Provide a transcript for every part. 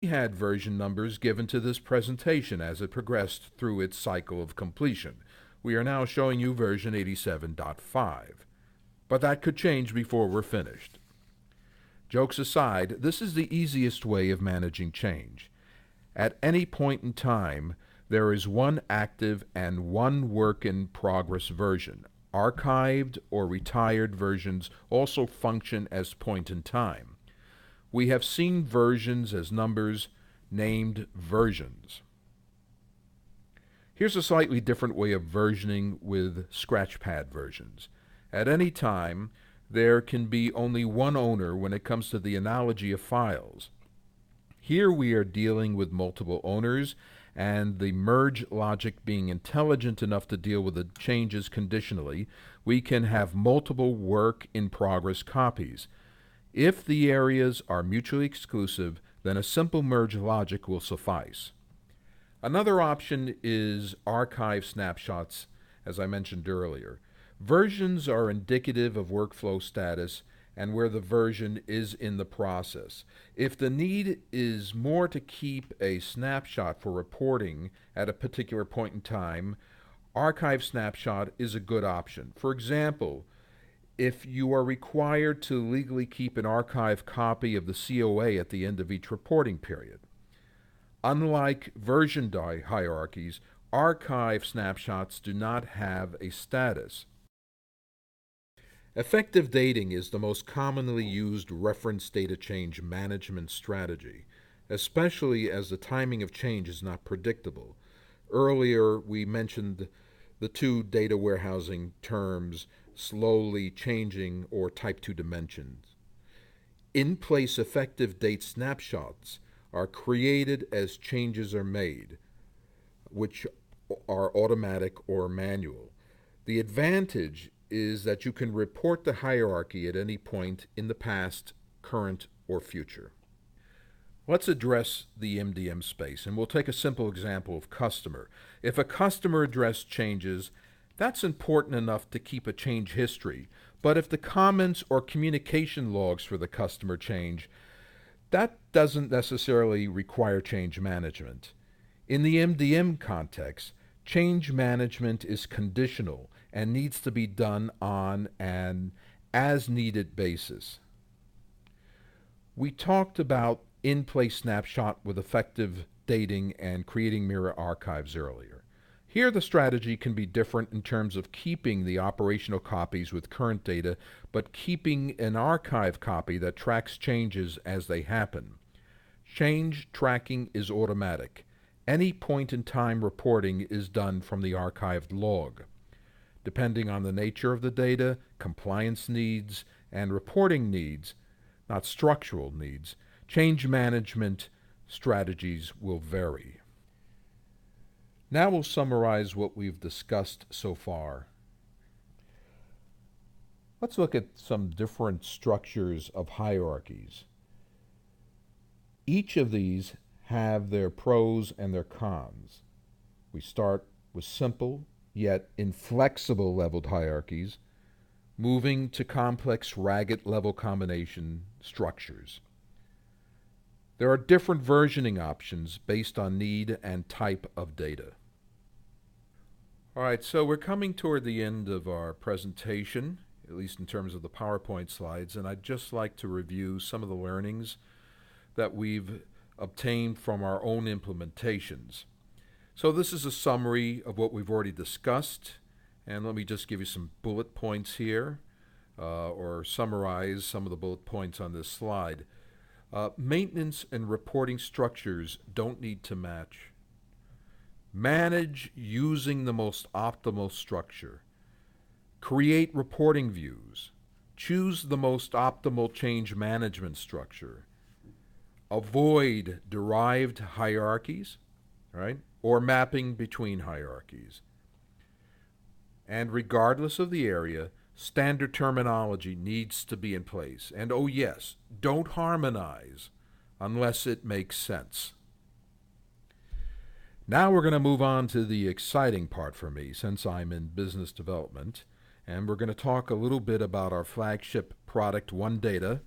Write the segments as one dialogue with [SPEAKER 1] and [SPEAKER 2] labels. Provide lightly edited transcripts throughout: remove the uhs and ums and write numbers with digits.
[SPEAKER 1] We had version numbers given to this presentation as it progressed through its cycle of completion. We are now showing you version 87.5, but that could change before we're finished. Jokes aside, this is the easiest way of managing change. At any point in time, there is one active and one work-in-progress version. Archived or retired versions also function as point in time. We have seen versions as numbers named versions. Here's a slightly different way of versioning with scratchpad versions. At any time, there can be only one owner when it comes to the analogy of files. Here we are dealing with multiple owners, and the merge logic being intelligent enough to deal with the changes conditionally, we can have multiple work-in-progress copies. If the areas are mutually exclusive, then a simple merge logic will suffice. Another option is archive snapshots, as I mentioned earlier. Versions are indicative of workflow status and where the version is in the process. If the need is more to keep a snapshot for reporting at a particular point in time, archive snapshot is a good option. For example, if you are required to legally keep an archive copy of the COA at the end of each reporting period. Unlike version hierarchies, archive snapshots do not have a status. Effective dating is the most commonly used reference data change management strategy, especially as the timing of change is not predictable. Earlier, we mentioned the two data warehousing terms, slowly changing or type 2 dimensions. In-place effective date snapshots are created as changes are made, which are automatic or manual. The advantage is that you can report the hierarchy at any point in the past, current, or future. Let's address the MDM space, and we'll take a simple example of customer. If a customer address changes, that's important enough to keep a change history, but if the comments or communication logs for the customer change, that doesn't necessarily require change management. In the MDM context, change management is conditional and needs to be done on an as-needed basis. We talked about in-place snapshot with effective dating and creating mirror archives earlier. Here the strategy can be different in terms of keeping the operational copies with current data, but keeping an archive copy that tracks changes as they happen. Change tracking is automatic. Any point-in-time reporting is done from the archived log. Depending on the nature of the data, compliance needs, and reporting needs, not structural needs, change management strategies will vary. Now we'll summarize what we've discussed so far. Let's look at some different structures of hierarchies. Each of these have their pros and their cons. We start with simple yet inflexible leveled hierarchies, moving to complex ragged level combination structures. There are different versioning options based on need and type of data. All right, so we're coming toward the end of our presentation, at least in terms of the PowerPoint slides, and I'd just like to review some of the learnings that we've obtained from our own implementations. So this is a summary of what we've already discussed, and let me just give you some bullet points here, or summarize some of the bullet points on this slide. Maintenance and reporting structures don't need to match. Manage using the most optimal structure. Create reporting views. Choose the most optimal change management structure. Avoid derived hierarchies, right, or mapping between hierarchies. And regardless of the area, standard terminology needs to be in place. And oh yes, don't harmonize unless it makes sense. Now we're going to move on to the exciting part for me, since I'm in business development, and we're going to talk a little bit about our flagship product, OneData.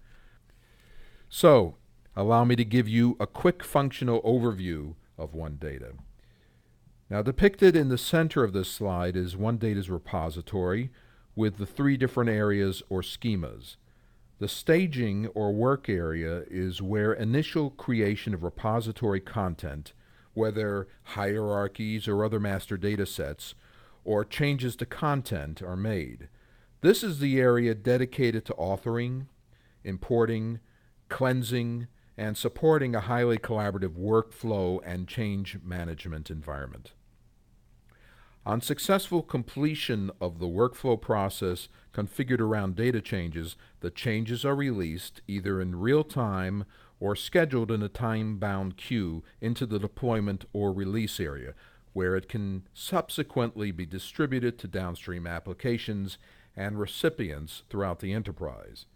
[SPEAKER 1] So, Allow me to give you a quick functional overview of OneData. Now, depicted in the center of this slide is OneData's repository with the three different areas or schemas. The staging or work area is where initial creation of repository content, whether hierarchies or other master data sets, or changes to content are made. This is the area dedicated to authoring, importing, cleansing, and supporting a highly collaborative workflow and change management environment. On successful completion of the workflow process configured around data changes, the changes are released either in real time or scheduled in a time-bound queue into the deployment or release area, where it can subsequently be distributed to downstream applications and recipients throughout the enterprise.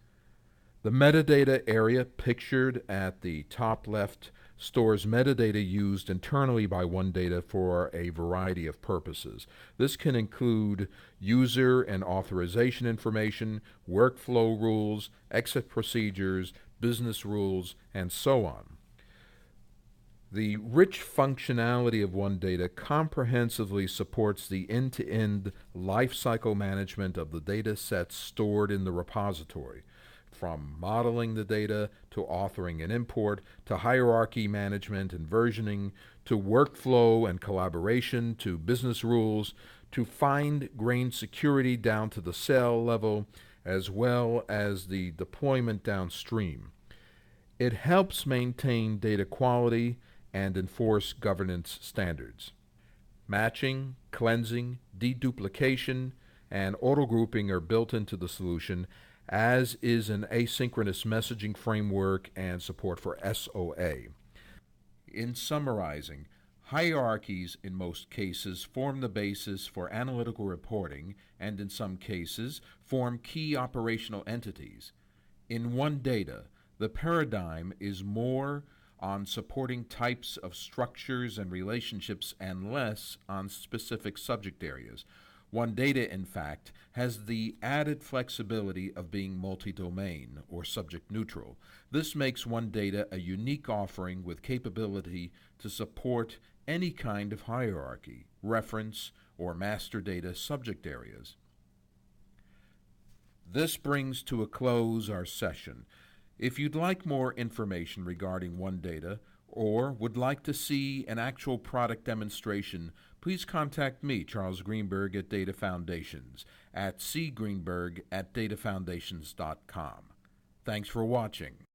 [SPEAKER 1] The metadata area pictured at the top left stores metadata used internally by OneData for a variety of purposes. This can include user and authorization information, workflow rules, exit procedures, business rules, and so on. The rich functionality of OneData comprehensively supports the end-to-end lifecycle management of the data sets stored in the repository, from modeling the data to authoring and import, to hierarchy management and versioning, to workflow and collaboration, to business rules, to fine-grained security down to the cell level, as well as the deployment downstream. It helps maintain data quality and enforce governance standards. Matching, cleansing, deduplication, and auto-grouping are built into the solution, as is an asynchronous messaging framework and support for SOA. In summarizing, hierarchies in most cases form the basis for analytical reporting and in some cases form key operational entities. In OneData, the paradigm is more on supporting types of structures and relationships and less on specific subject areas. OneData, in fact, has the added flexibility of being multi-domain or subject neutral. This makes OneData a unique offering with capability to support any kind of hierarchy, reference, or master data subject areas. This brings to a close our session. If you'd like more information regarding OneData or would like to see an actual product demonstration, please contact me, Charles Greenberg, at DataFoundations, at cgreenberg@datafoundations.com. Thanks for watching.